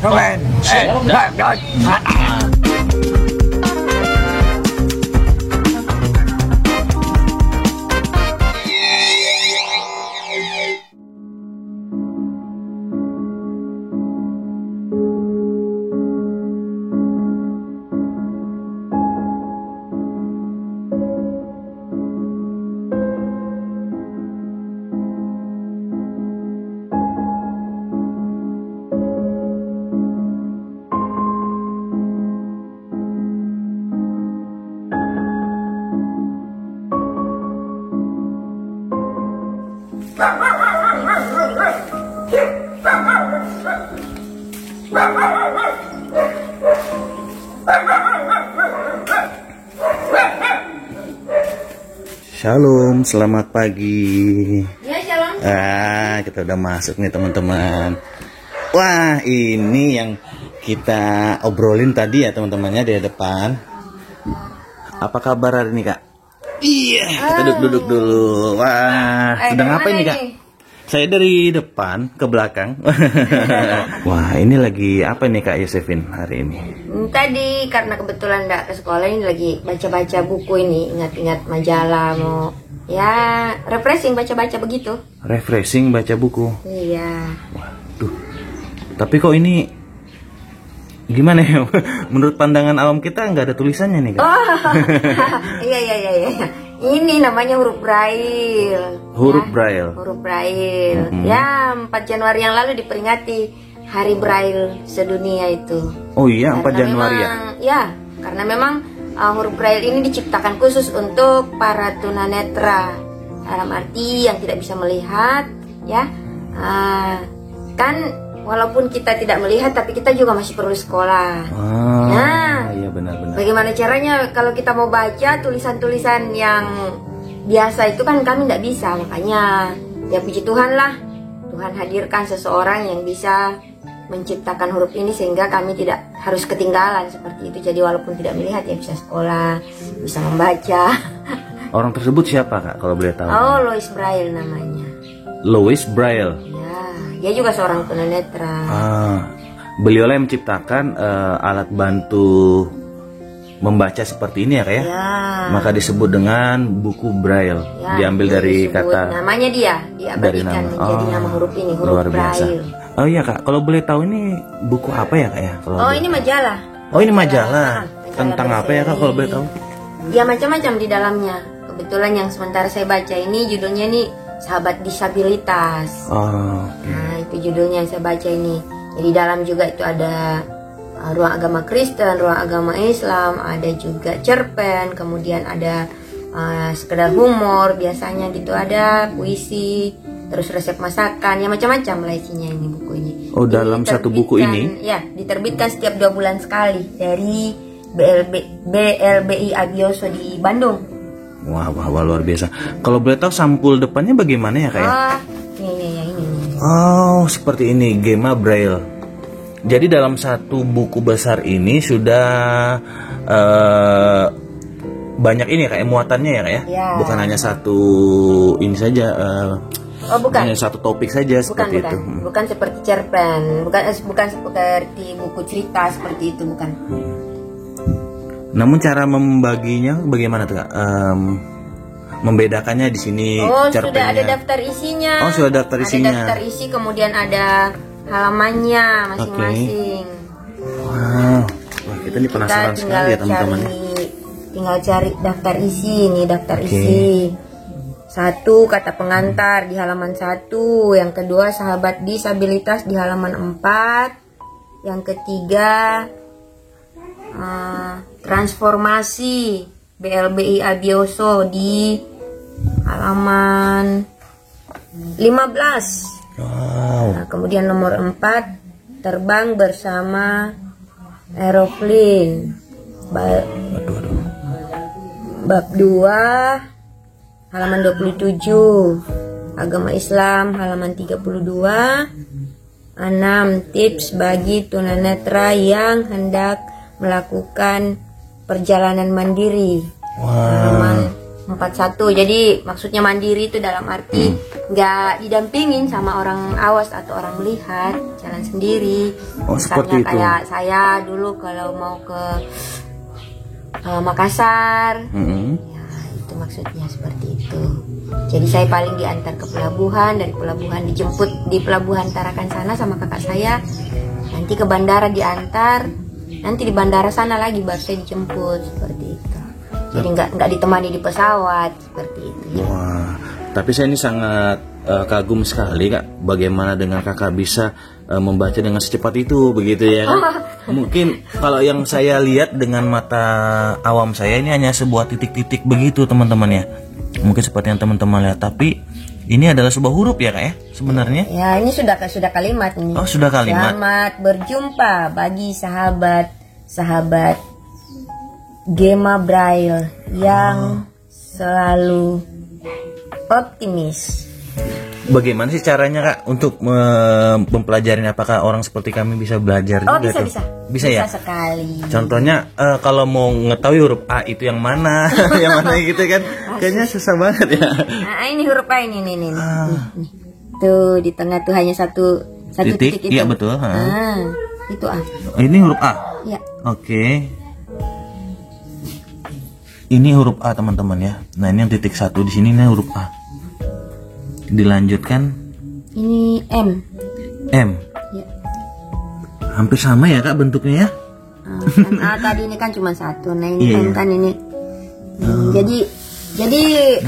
keren. Shalom, selamat pagi. Ya, shalom. Kita udah masuk nih teman-teman. Wah, ini yang kita obrolin tadi ya teman-temannya di depan. Apa kabar hari ini, Kak? Iya, kita duduk dulu. Wah, sedang apa ini, Kak? Saya dari depan ke belakang. Wah, ini lagi apa nih Kak Yosefin hari ini? Tadi karena kebetulan nggak ke sekolah, ini lagi baca-baca buku ini, ingat-ingat majalah, mau ya refreshing baca-baca begitu. Refreshing baca buku. Iya. Waduh. Tapi kok ini gimana ya? Menurut pandangan awam kita nggak ada tulisannya nih Kak. Oh, iya. Ini namanya huruf Braille. Huruf ya, Braille. Huruf Braille. Ya, 4 Januari yang lalu diperingati Hari Braille sedunia itu. Oh iya, 4 Karena Januari memang, ya. Karena memang huruf Braille ini diciptakan khusus untuk para tunanetra, dalam arti yang tidak bisa melihat, ya. Kan walaupun kita tidak melihat, tapi kita juga masih perlu sekolah. Nah, iya benar-benar. bagaimana caranya kalau kita mau baca tulisan-tulisan yang biasa itu kan kami tidak bisa, makanya ya puji Tuhan lah, Tuhan hadirkan seseorang yang bisa menciptakan huruf ini sehingga kami tidak harus ketinggalan seperti itu. Jadi walaupun tidak melihat ya bisa sekolah, bisa membaca. Orang tersebut siapa Kak kalau boleh tahu? Oh, Louis Braille namanya. Louis Braille. Ya, dia juga seorang tunanetra. Beliau yang menciptakan alat bantu membaca seperti ini ya Kak ya? Ya. Maka disebut dengan buku Braille. Ya, diambil dari disebut, kata namanya dia diabadikan menjadi nama huruf ini, huruf luar biasa. Braille. Oh iya Kak, kalau boleh tahu ini buku apa ya Kak ya? Oh, ini majalah. Oh, ini majalah. Majalah Tentang apa ya Kak kalau boleh tahu? Ya macam-macam di dalamnya. Kebetulan yang sementara saya baca ini judulnya nih Sahabat Disabilitas. Nah, itu judulnya yang saya baca ini. Jadi dalam juga itu ada ruang agama Kristen, ruang agama Islam, ada juga cerpen, kemudian ada sekedar humor, biasanya gitu, ada puisi, terus resep masakan, ya macam-macam lah isinya ini buku ini. Oh, dalam satu buku ini? Ya, diterbitkan setiap 2 bulan sekali dari BLBI Abioso di Bandung. Wah, luar biasa. Kalau boleh tahu sampul depannya bagaimana ya Kak ya? Ini. Oh, seperti ini, Gema Braille. Jadi dalam satu buku besar ini sudah banyak ini kayak muatannya ya Kak ya? Ya. Bukan hanya satu ini saja. Bukan. Hanya satu topik saja seperti itu. Bukan seperti cerpen, bukan seperti buku cerita seperti itu, bukan. Namun cara membaginya bagaimana tuh Kak? Membedakannya di sini cerpennya. Sudah ada daftar isinya. Oh, sudah daftar isinya. Ada daftar isi, kemudian ada halamannya masing-masing. Wow. Wah, kita ini penasaran sekali ya teman-teman. Tinggal cari daftar isi, ini daftar isi. 1 kata pengantar di halaman 1, yang kedua sahabat disabilitas di halaman 4, yang ketiga transformasi BLBI Abioso di halaman 15. Wow. Nah, kemudian nomor 4 terbang bersama aeroplane. Bab 2 halaman 27, agama Islam halaman 32. 6 tips bagi tunanetra yang hendak melakukan perjalanan mandiri. Wow. Halaman 41. Jadi maksudnya mandiri itu dalam arti nggak didampingin sama orang awas atau orang melihat, jalan sendiri. Oh, seperti itu. Kayak saya dulu kalau mau ke Makassar, ya itu maksudnya seperti itu. Jadi saya paling diantar ke pelabuhan, dari pelabuhan dijemput di pelabuhan Tarakan sana sama kakak saya, nanti ke bandara diantar, nanti di bandara sana lagi baru saya dijemput, seperti itu. Jadi nggak ditemani di pesawat seperti itu. Wah, tapi saya ini sangat kagum sekali Kak, bagaimana dengan Kakak bisa membaca dengan secepat itu, begitu ya kan? Mungkin kalau yang saya lihat dengan mata awam saya ini hanya sebuah titik-titik begitu teman-teman ya. Mungkin seperti yang teman-teman lihat, tapi ini adalah sebuah huruf ya Kak ya sebenarnya? Ya, ini sudah kalimat ini. Oh, sudah kalimat. Selamat berjumpa bagi sahabat Gema Braille yang selalu optimis. Bagaimana sih caranya Kak untuk mempelajari? Apakah orang seperti kami bisa belajar juga? Bisa ya? Bisa sekali. Contohnya kalau mau mengetahui huruf A itu yang mana, yang mana gitu kan? Kayaknya susah banget ya. Nah, ini huruf A ini nih. Tuh di tengah tuh hanya satu titik itu. Iya betul. Itu A. Ini huruf A. Iya. Oke. Ini huruf A teman-teman ya. Nah ini yang titik 1 di sini nih huruf A. Dilanjutkan. Ini M. M. Ya. Hampir sama ya Kak bentuknya ya. Kan A tadi ini kan cuma satu. Nah ini M kan ini. Jadi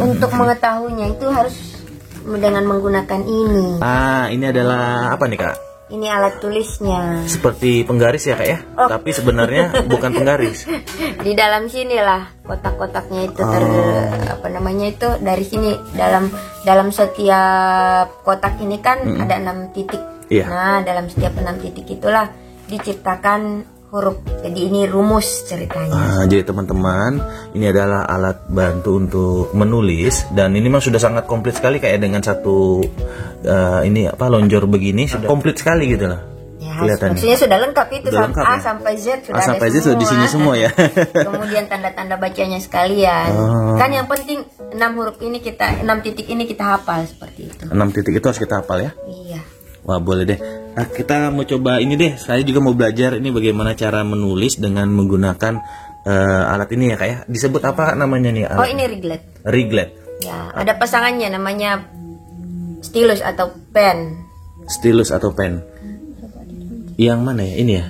untuk mengetahuinya itu harus dengan menggunakan ini. Ini adalah apa nih Kak? Ini alat tulisnya. Seperti penggaris ya Kak ya? Tapi sebenarnya bukan penggaris. Di dalam sinilah kotak-kotaknya itu itu dari sini dalam setiap kotak ini kan ada 6 titik. Iya. Nah, dalam setiap 6 titik itulah diciptakan huruf. Jadi ini rumus ceritanya. Jadi teman-teman, ini adalah alat bantu untuk menulis dan ini memang sudah sangat komplit sekali kayak dengan satu lonjor begini sudah komplit sekali gitu lah. Ya, maksudnya sudah lengkap itu sudah lengkap, A ya? sampai Z sudah A sampai ada Z sudah di sini semua ya. Kemudian tanda-tanda bacanya sekalian. Kan yang penting 6 huruf ini 6 titik ini kita hafal seperti itu. 6 titik itu harus kita hafal ya? Iya. Wah boleh deh. Nah, kita mau coba ini deh. Saya juga mau belajar ini bagaimana cara menulis dengan menggunakan alat ini ya Kak ya. Disebut apa namanya nih? Oh ini Riglet. Riglet. Ya ada pasangannya namanya stylus atau pen. Stylus atau pen. Yang mana ya? Ini ya.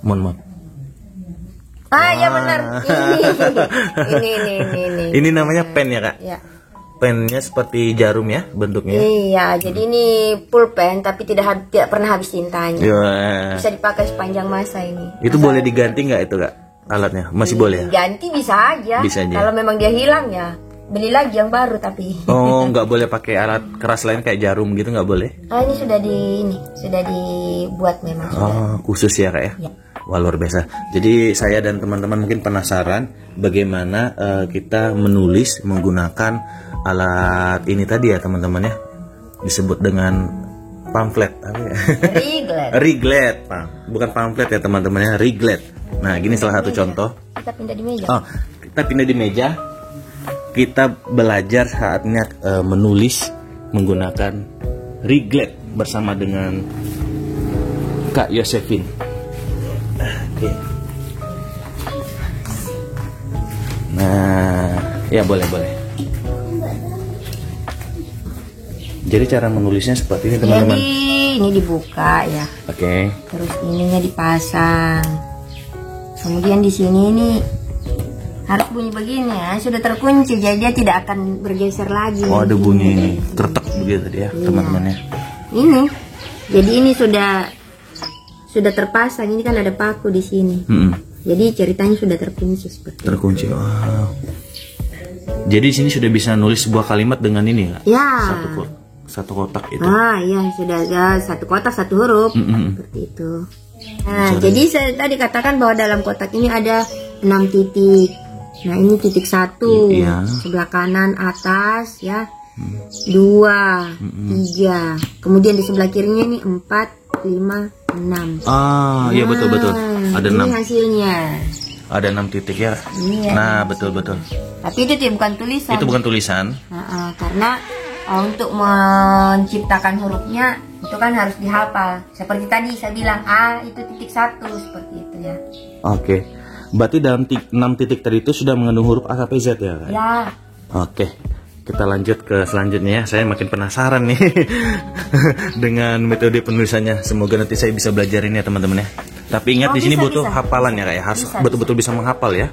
Mohon. Ya benar. Ini. Ini namanya pen ya Kak? Ya. Pennya seperti jarum ya bentuknya. Iya, jadi ini pulpen tapi tidak pernah habis tintanya. Bisa dipakai sepanjang masa ini. Itu boleh diganti nggak itu Kak alatnya? Masih boleh ya? Ganti bisa aja. Kalau memang dia hilang ya beli lagi yang baru tapi. Oh, nggak boleh pakai alat keras lain kayak jarum gitu nggak boleh? Ini sudah dibuat memang. Khusus ya Kak ya? Ya. Wah luar biasa. Jadi saya dan teman-teman mungkin penasaran bagaimana kita menulis menggunakan alat ini tadi ya teman-teman ya, disebut dengan pamflet. Riglet, bukan pamflet ya teman-teman ya, Riglet. Nah gini salah satu contoh. Kita pindah di meja. Kita pindah di meja. Kita belajar saatnya menulis menggunakan Riglet bersama dengan Kak Yosefin. Oke. Nah, ya boleh. Jadi cara menulisnya seperti ini teman-teman. Jadi ini dibuka ya. Oke. Terus ininya dipasang. Kemudian di sini ini harus bunyi begini ya. Sudah terkunci jadi dia tidak akan bergeser lagi. Oh ada bunyi ini. Tertek begitu ya teman-teman ya. Ini. Jadi ini sudah terpasang. Ini kan ada paku di sini. Jadi ceritanya sudah terkunci seperti. Terkunci. Wow. Jadi di sini sudah bisa nulis sebuah kalimat dengan ini nggak? Ya. Satu kotak itu. Iya sudah ya, satu kotak satu huruf seperti itu. Nah jadi saya tadi katakan bahwa dalam kotak ini ada 6 titik. Nah ini titik 1 sebelah kanan atas ya, 2, 3. Kemudian di sebelah kirinya ini 4, 5, 6. Iya betul. Ada 6. Ini hasilnya. Ada 6 titik ya. Iya. Nah, betul-betul. Tapi itu bukan tulisan. Itu bukan tulisan. Karena untuk menciptakan hurufnya itu kan harus dihafal. Seperti tadi saya bilang A itu titik 1 seperti itu ya. Oke. Berarti dalam 6 titik tadi itu sudah mengandung huruf A sampai Z ya, Kak? Ya. Oke. Kita lanjut ke selanjutnya ya. Saya makin penasaran nih dengan metode penulisannya. Semoga nanti saya bisa belajar ini ya, teman-teman ya. Tapi ingat di sini butuh hafalan ya, Kak ya. Betul-betul bisa menghafal ya.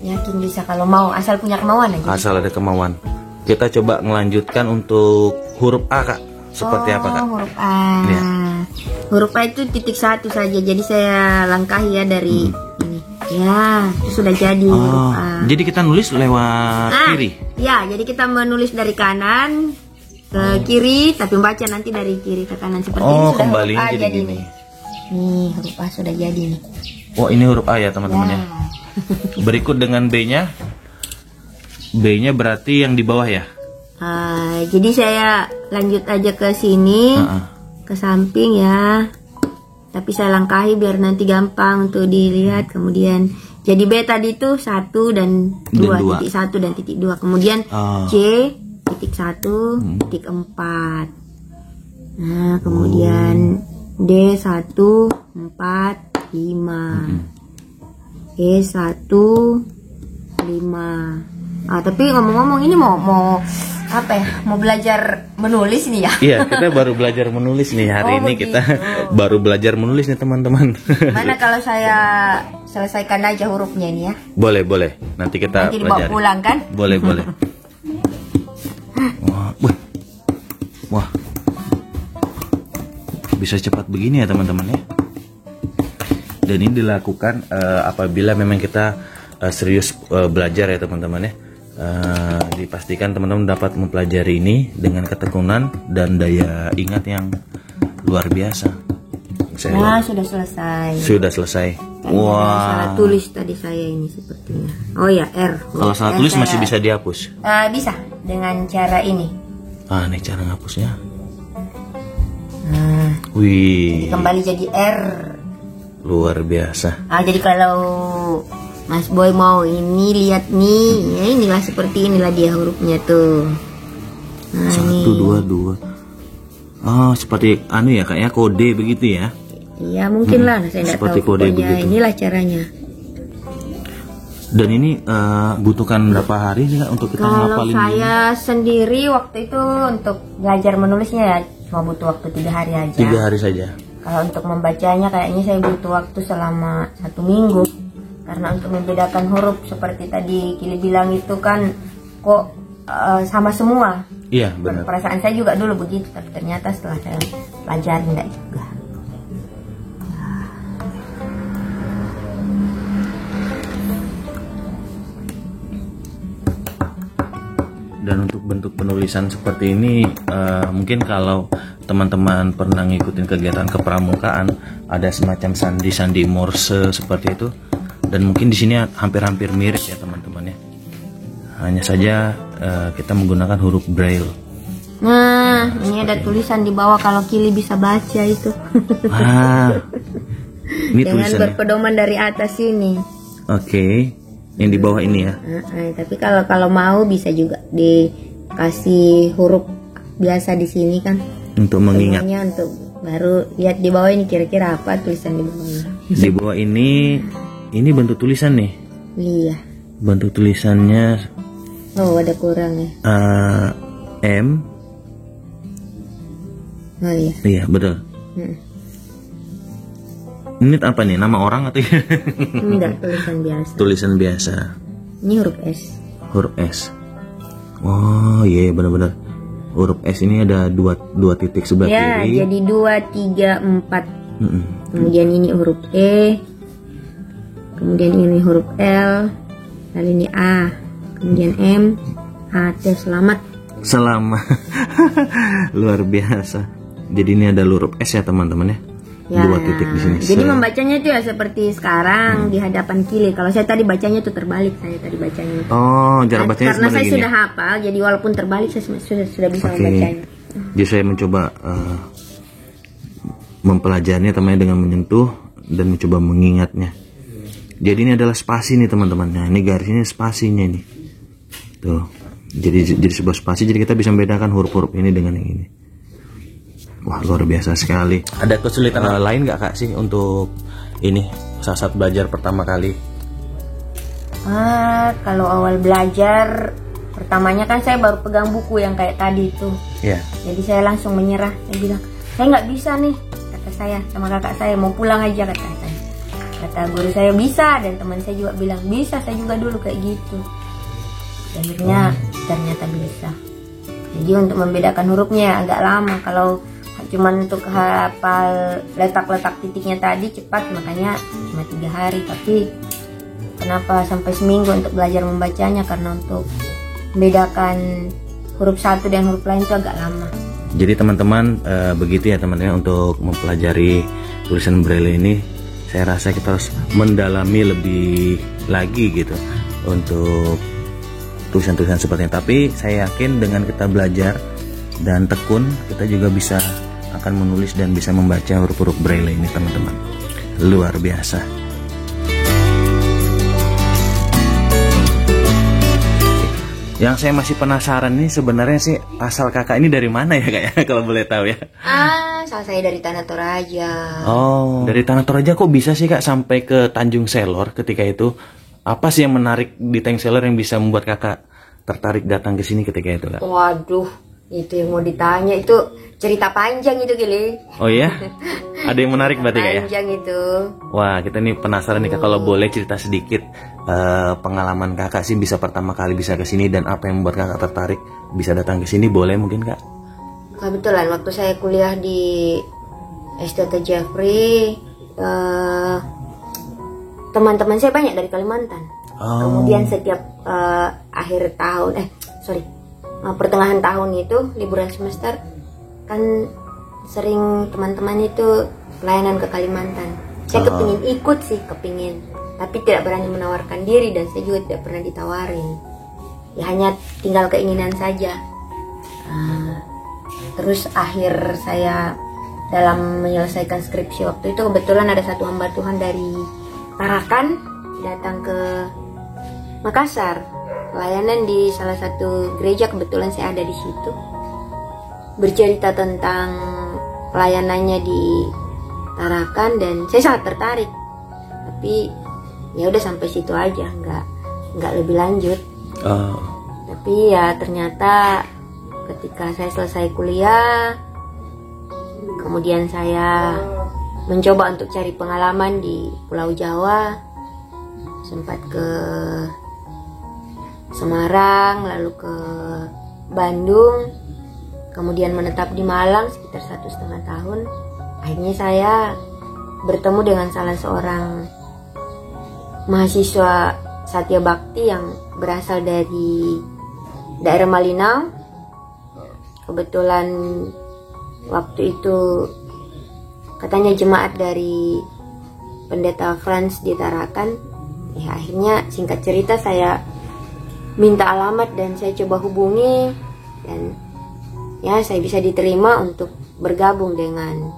Yakin bisa kalau mau, asal punya kemauan aja. Asal ada kemauan. Kita coba melanjutkan untuk huruf A, Kak. Seperti apa, Kak? Huruf A. Ya. Huruf A itu titik 1 saja. Jadi saya langkahi ya dari ini. Ya, itu sudah jadi huruf A. Jadi kita nulis lewat kiri. Ya, jadi kita menulis dari kanan ke kiri, tapi membaca nanti dari kiri ke kanan seperti ini. Sudah Kembali huruf A jadi gini. Nih, huruf A sudah jadi nih. Oh, ini huruf A ya, teman-teman ya. Berikut dengan B-nya. B-nya berarti yang di bawah ya. Jadi saya lanjut aja ke sini, ke samping ya. Tapi saya langkahi biar nanti gampang untuk dilihat. Kemudian jadi B tadi itu 1 dan 2, titik 1 dan titik 2. Kemudian C titik 1 titik 4. Nah, kemudian D 1 4 5. E 1 5. Tapi ngomong-ngomong ini mau apa ya? Mau belajar menulis nih ya? Iya, kita baru belajar menulis nih hari ini. Kita baru belajar menulis nih, teman-teman. Mana kalau saya selesaikan aja hurufnya ini ya? Boleh. Nanti kita dibawa pulang kan? Boleh. Wah. Bisa cepat begini ya, teman-teman ya. Dan ini dilakukan apabila memang kita serius belajar ya, teman-teman ya. Dipastikan teman-teman dapat mempelajari ini dengan ketekunan dan daya ingat yang luar biasa. Sudah selesai. Sudah selesai. Wah. Salah tulis tadi saya ini sepertinya. Oh ya, R. Kalau salah tulis masih bisa dihapus? Bisa dengan cara ini. Ini cara ngapusnya. Wih. Kembali jadi R. Luar biasa. Jadi kalau Mas Boy mau ini lihat nih, ya inilah seperti inilah dia hurufnya tuh. 1 2 2. Seperti ya, kayaknya kode begitu ya? Iya mungkin lah, saya tidak tahu. Kode begitu. Inilah caranya. Dan ini butuhkan berapa hari sih, Kak, untuk kita ngapalin? Kalau saya sendiri waktu itu untuk belajar menulisnya ya cuma butuh waktu 3 hari aja. 3 hari saja. Kalau untuk membacanya kayaknya saya butuh waktu selama 1 minggu. Karena untuk membedakan huruf seperti tadi Kili bilang itu kan kok sama semua. Iya, benar. Perasaan saya juga dulu begitu, tapi ternyata setelah saya pelajari enggak juga. Dan untuk bentuk penulisan seperti ini, mungkin kalau teman-teman pernah ngikutin kegiatan kepramukaan, ada semacam sandi-sandi Morse seperti itu. Dan mungkin di sini hampir-hampir mirip ya, teman-teman ya. Hanya saja kita menggunakan huruf Braille. Nah, ini ada tulisan di bawah kalau Kili bisa baca itu. Ini dengan tulisannya. berpedoman dari atas ini. Oke, yang di bawah ini ya. Tapi kalau mau bisa juga dikasih huruf biasa di sini kan. Untuk mengingat. Semuanya untuk baru lihat di bawah ini kira-kira apa tulisan di bawah. Di bawah ini bentuk tulisan nih. Iya. Bentuk tulisannya. Ada kurangnya. M. Oh iya. Iya, betul. Ini apa nih? Nama orang atau? Enggak, tulisan biasa. Tulisan biasa. Ini huruf S. Huruf S. Oh iya, benar-benar. Huruf S ini ada dua titik sebelah kiri. Ya, jadi 2, 3, 4. Kemudian ini huruf E. Kemudian ini huruf L. Lalu ini A. Kemudian M. A. T. Selamat. Luar biasa. Jadi ini ada huruf S ya, teman-teman ya. 2 titik di sini. Jadi membacanya itu ya seperti sekarang di hadapan Kili. Kalau saya tadi bacanya itu terbalik, saya tadi bacanya. Cara bacanya karena saya gini. sudah hafal, jadi walaupun terbalik saya sudah bisa membacanya. Jadi saya mencoba mempelajarinya teman dengan menyentuh dan mencoba mengingatnya. Jadi ini adalah spasi nih teman-teman. Nah, ini garisnya spasinya nih. Tuh. Jadi sebuah spasi, jadi kita bisa membedakan huruf-huruf ini dengan yang ini. Wah, luar biasa sekali. Ada kesulitan lain nggak Kak sih untuk ini saat belajar pertama kali? Kalau awal belajar pertamanya kan saya baru pegang buku yang kayak tadi itu. Iya. Jadi saya langsung menyerah. Saya bilang, saya nggak bisa nih, kata saya sama kakak saya, mau pulang aja kata saya. Kata guru saya bisa, dan teman saya juga bilang bisa, saya juga dulu kayak gitu. Akhirnya ternyata bisa. Jadi untuk membedakan hurufnya agak lama. Kalau cuman untuk hafal letak-letak titiknya tadi cepat, makanya cuma 3 hari. Tapi kenapa sampai seminggu untuk belajar membacanya? Karena untuk membedakan huruf satu dan huruf lain itu agak lama. Jadi teman-teman begitu ya teman-teman, untuk mempelajari tulisan Braille ini saya rasa kita harus mendalami lebih lagi gitu untuk tulisan-tulisan seperti ini. Tapi saya yakin dengan kita belajar dan tekun, kita juga bisa akan menulis dan bisa membaca huruf-huruf Braille ini teman-teman. Luar biasa. Yang saya masih penasaran nih sebenarnya sih, asal kakak ini dari mana ya kak ya, kalau boleh tahu ya? Asal saya dari Tanah Toraja. Oh, dari Tanah Toraja kok bisa sih kak sampai ke Tanjung Selor ketika itu? Apa sih yang menarik di Tanjung Selor yang bisa membuat kakak tertarik datang ke sini ketika itu kak? Waduh, itu yang mau ditanya, itu cerita panjang itu Gili. Oh iya? Ada yang menarik berarti kak ya? Panjang itu. Wah, kita nih penasaran nih kak, kalau boleh cerita sedikit pengalaman kakak sih bisa pertama kali bisa ke sini dan apa yang membuat kakak tertarik bisa datang ke sini, boleh mungkin kak? Kebetulan waktu saya kuliah di STT Jeffrey, teman-teman saya banyak dari Kalimantan. Kemudian setiap akhir tahun, pertengahan tahun itu liburan semester kan sering teman-teman itu pelayanan ke Kalimantan. Saya kepingin ikut sih, tapi tidak berani menawarkan diri, dan saya juga tidak pernah ditawarin. Ya hanya tinggal keinginan saja. Terus akhir saya dalam menyelesaikan skripsi waktu itu, kebetulan ada satu hamba Tuhan dari Tarakan datang ke Makassar, pelayanan di salah satu gereja, kebetulan saya ada di situ. Bercerita tentang pelayanannya di Tarakan dan saya sangat tertarik. Tapi ya udah sampai situ aja, nggak lebih lanjut. Tapi ya ternyata ketika saya selesai kuliah, kemudian saya mencoba untuk cari pengalaman di Pulau Jawa, sempat ke Semarang, lalu ke Bandung, kemudian menetap di Malang sekitar 1,5 tahun. Akhirnya saya bertemu dengan salah seorang mahasiswa Satya Bakti yang berasal dari daerah Malinau. Kebetulan waktu itu katanya jemaat dari pendeta Franz di Tarakan. Ya akhirnya singkat cerita saya minta alamat dan saya coba hubungi, dan ya saya bisa diterima untuk bergabung dengan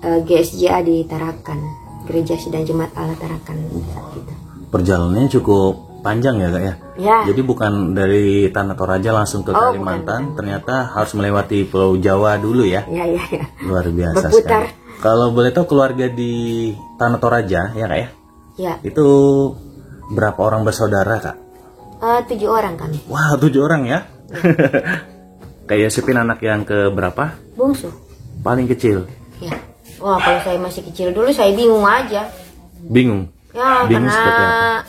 GSJA di Tarakan, Gereja Sidang Jemaat Allah Tarakan saat itu. Perjalanannya cukup panjang ya kak ya? Ya. Jadi bukan dari Tanah Toraja langsung ke Kalimantan, bukan. Ternyata harus melewati Pulau Jawa dulu ya? Iya. Luar biasa berputar sekali. Kalau boleh tahu keluarga di Tanah Toraja ya kak ya? Ya. Itu berapa orang bersaudara kak? 7 orang kami. Wah, 7 orang ya? Kayak Yosepin anak yang ke berapa? Bungsu. Paling kecil? Ya. Wah, kalau saya masih kecil dulu saya bingung aja. Bingung? Ya, bingung karena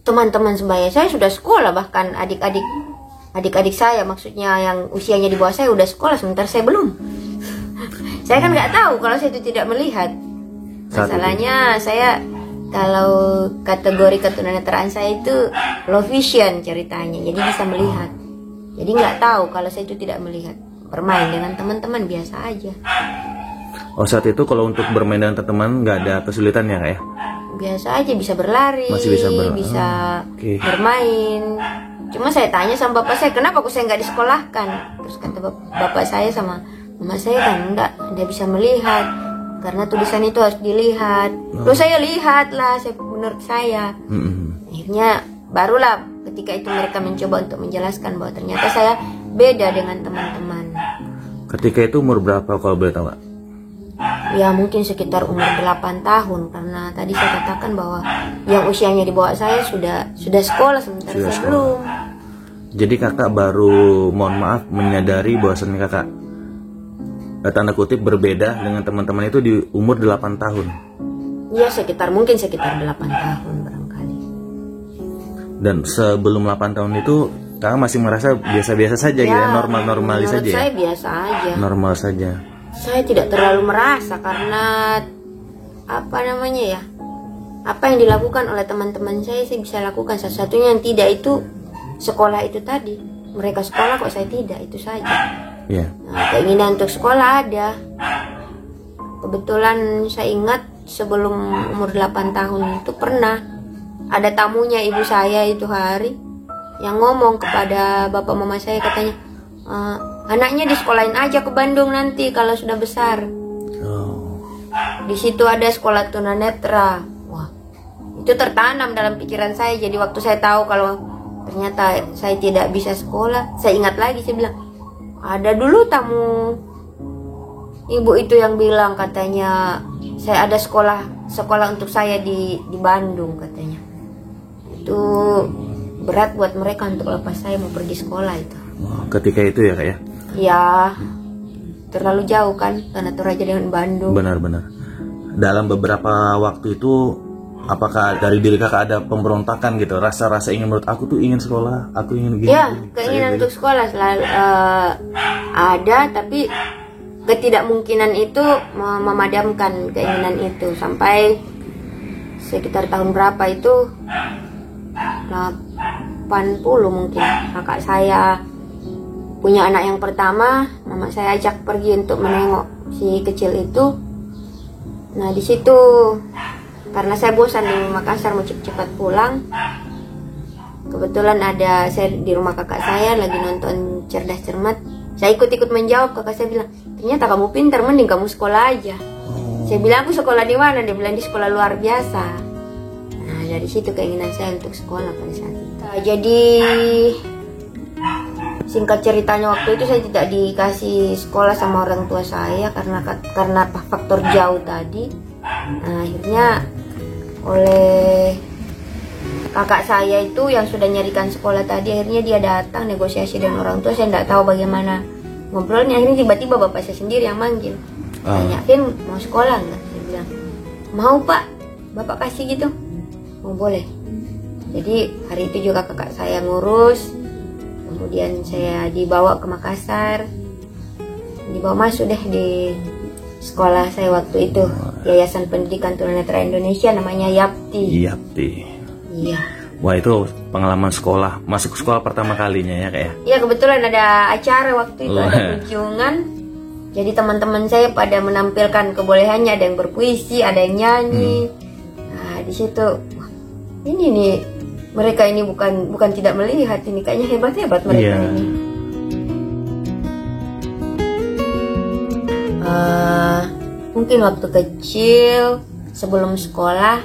teman-teman sebaya saya sudah sekolah, bahkan adik-adik saya, maksudnya yang usianya di bawah saya udah sekolah, sementara saya belum. Saya kan nggak tahu kalau saya itu tidak melihat. Masalahnya saya kalau kategori ketunanetraan saya itu low vision ceritanya, jadi bisa melihat. Jadi nggak tahu kalau saya itu tidak melihat. Bermain dengan teman-teman biasa aja. Oh, saat itu kalau untuk bermain dengan teman nggak ada kesulitan ya kak ya? Biasa aja, bisa berlari, masih bisa bermain. Cuma saya tanya sama bapak saya, kenapa kok saya nggak disekolahkan? Terus kata bapak saya sama mama saya, kan enggak bisa melihat. karena tulisan itu harus dilihat. Terus saya lihat lah, menurut saya. Akhirnya barulah ketika itu mereka mencoba untuk menjelaskan bahwa ternyata saya beda dengan teman-teman. Ketika itu umur berapa kalau boleh tahu, Kak? Ya mungkin sekitar umur 8 tahun, karena tadi saya katakan bahwa yang usianya di bawah saya sudah sekolah, sementara saya belum. Jadi kakak baru, mohon maaf, menyadari bahwasannya kakak tanda kutip berbeda dengan teman-teman itu di umur 8 tahun. Ya mungkin sekitar 8 tahun barangkali. Dan sebelum 8 tahun itu kakak masih merasa biasa-biasa saja gitu ya, normal-normal saja ya? Saya biasa aja. Normal saja. Saya tidak terlalu merasa karena apa namanya ya, apa yang dilakukan oleh teman-teman saya bisa lakukan. Satu-satunya yang tidak itu sekolah itu tadi. Mereka sekolah kok saya tidak, itu saja. Yeah. Nah, keinginan untuk sekolah ada. Kebetulan saya ingat sebelum umur 8 tahun itu pernah ada tamunya ibu saya itu hari yang ngomong kepada bapak mama saya, katanya anaknya disekolahin aja ke Bandung nanti kalau sudah besar. Di situ ada sekolah tunanetra. Wah, itu tertanam dalam pikiran saya. Jadi waktu saya tahu kalau ternyata saya tidak bisa sekolah, saya ingat lagi, saya bilang, ada dulu tamu ibu itu yang bilang, katanya saya ada sekolah untuk saya di Bandung, katanya. Itu berat buat mereka untuk lepas saya mau pergi sekolah itu. Ketika itu ya, Kak ya? Ya, terlalu jauh kan Tanah Toraja dengan Bandung. Benar-benar. Dalam beberapa waktu itu, apakah dari diri kakak ada pemberontakan gitu, rasa-rasa ingin, menurut aku tuh ingin sekolah, aku ingin gini? Ya, keinginan untuk sekolah selalu ada, tapi ketidakmungkinan itu memadamkan keinginan itu sampai sekitar tahun berapa itu, 80 mungkin, kakak saya punya anak yang pertama, mama saya ajak pergi untuk menengok si kecil itu. Nah di situ karena saya bosan di Makassar mau cepat-cepat pulang, kebetulan ada saya di rumah kakak saya lagi nonton Cerdas Cermat. Saya ikut-ikut menjawab, kakak saya bilang, ternyata kamu pintar, mending kamu sekolah aja. Saya bilang, aku sekolah di mana? Dia bilang di sekolah luar biasa. Nah dari situ keinginan saya untuk sekolah pada saat itu. Nah, jadi singkat ceritanya waktu itu saya tidak dikasih sekolah sama orang tua saya karena faktor jauh tadi. Nah, akhirnya oleh kakak saya itu yang sudah nyarikan sekolah tadi, akhirnya dia datang negosiasi dengan orang tua. Saya tidak tahu bagaimana ngobrolnya, akhirnya tiba-tiba bapak saya sendiri yang manggil, tanya, Vin mau sekolah nggak? Saya bilang mau pak, bapak kasih gitu. Oh boleh. Jadi hari itu juga kakak saya ngurus. Kemudian saya dibawa ke Makassar, dibawa masuk deh di sekolah saya waktu itu, Yayasan Pendidikan Tunanetra Indonesia, namanya YAPTI. YAPTI. Iya. Wah itu pengalaman sekolah, masuk sekolah pertama kalinya ya, Kak ya? Iya, kebetulan ada acara waktu itu, ada kunjungan. Jadi teman-teman saya pada menampilkan kebolehannya, ada yang berpuisi, ada yang nyanyi. Nah di situ, wah, ini nih. Mereka ini bukan tidak melihat, ini kayaknya hebat-hebat mereka ini. Mungkin waktu kecil sebelum sekolah,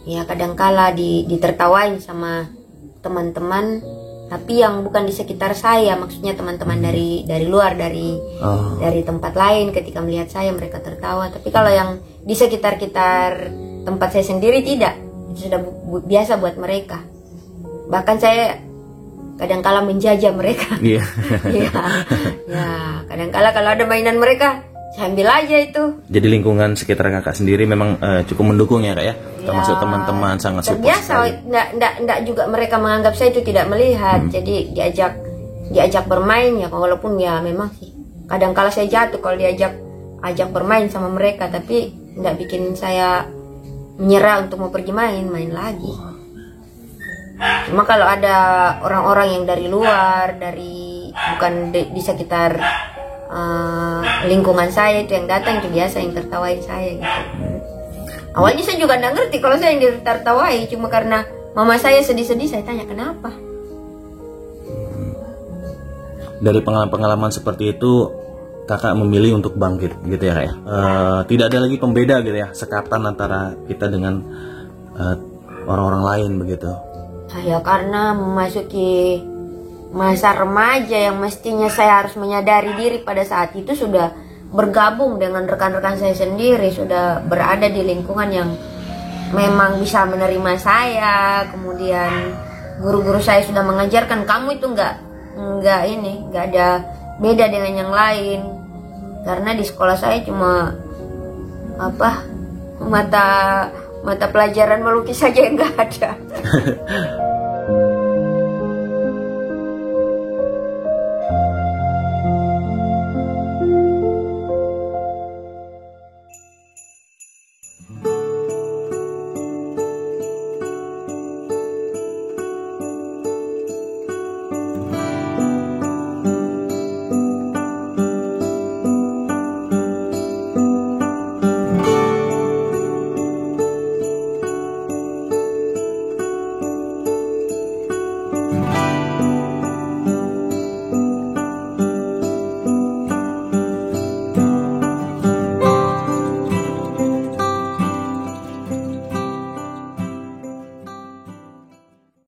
ya kadangkala ditertawain sama teman-teman, tapi yang bukan di sekitar saya, maksudnya teman-teman dari luar, dari tempat lain. Ketika melihat saya mereka tertawa, tapi kalau yang di sekitar tempat saya sendiri tidak. Sudah biasa buat mereka. Bahkan saya kadangkala menjajah mereka. Iya. Ya, kadangkala kalau ada mainan mereka, saya ambil aja itu. Jadi lingkungan sekitar kakak sendiri memang cukup mendukung ya, Kak ya? Termasuk teman-teman sangat support. Biasa, enggak juga mereka menganggap saya itu tidak melihat. Jadi diajak bermain ya, walaupun ya memang sih kadangkala saya jatuh kalau ajak bermain sama mereka, tapi enggak bikin saya menyerah untuk mau pergi main lagi. Cuma kalau ada orang-orang yang dari luar, bukan di sekitar lingkungan saya itu yang datang, itu biasa yang tertawain saya gitu. Awalnya saya juga nggak ngerti kalau saya yang ditertawai, cuma karena mama saya sedih-sedih, saya tanya kenapa. Dari pengalaman-pengalaman seperti itu, kakak memilih untuk bangkit gitu ya kak ya. Tidak ada lagi pembeda gitu ya, sekatan antara kita dengan orang-orang lain begitu. Ya karena memasuki masa remaja yang mestinya saya harus menyadari diri pada saat itu, sudah bergabung dengan rekan-rekan saya sendiri, sudah berada di lingkungan yang memang bisa menerima saya. Kemudian guru-guru saya sudah mengajarkan, kamu itu nggak ada beda dengan yang lain. Karena di sekolah saya cuma mata pelajaran melukis saja yang nggak ada.